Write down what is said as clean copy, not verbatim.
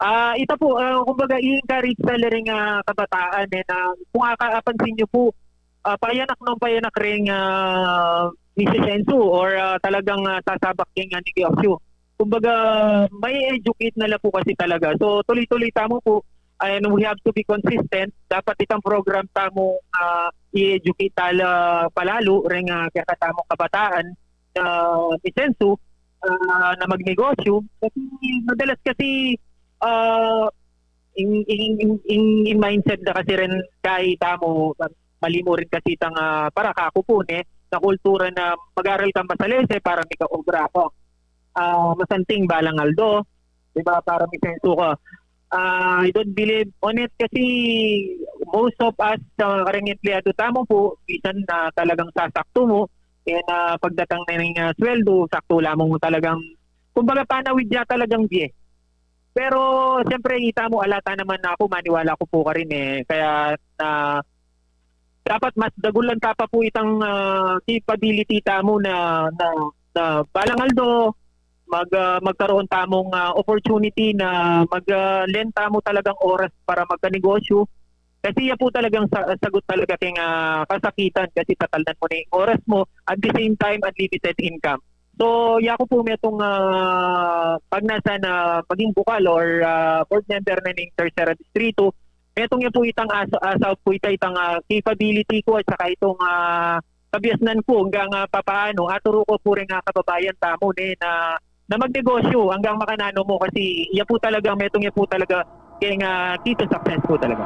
Ito po, kumbaga i-encourage talaga rin kabataan na kung pansin niyo po, payanak ng payanak rin business or talagang sasabak yung negosyo. Kumbaga, may educate na lang po kasi talaga. So, tuloy-tuloy tamo po, and we have to be consistent. Dapat itang program tamo i-educate palalo rin kakatamong kabataan na lisenso na magnegosyo. Kasi madalas kasi uh, in mindset na kasi rin kahit mo mali mo rin kasi itang para kakupon na kultura na mag-aral kang masalese para may kaobra ko. Masanting balang aldo, di ba, para may senso ka. I don't believe on it kasi most of us sa karing empleyado tamo po, bisan na talagang sasakto mo, pagdatang na ng sweldo, sakto lamang mo talagang, kumbaga panawid niya talagang biye. Pero siyempre ita mo alata naman na ako, maniwala ko po ka rin kaya dapat mas dagulan ka pa po itang capability tamo na balang aldo, magkaroon tamong opportunity na mag-lend tamo talagang oras para magka-negosyo. Kasi yan po talagang sagot talaga kay kasakitan kasi tatalnan mo na yung oras mo at the same time unlimited income. So, yako po may itong pag nasa na maging bukal or board member na ng Tercera Distrito, itong yan po itang asa po itang capability ko at saka itong kabiasnan ko hanggang papaano aturo ko po rin kababayan tamo na magnegosyo hanggang makanano mo kasi yan po talaga, metong yan po talaga kaya nga dito success po talaga.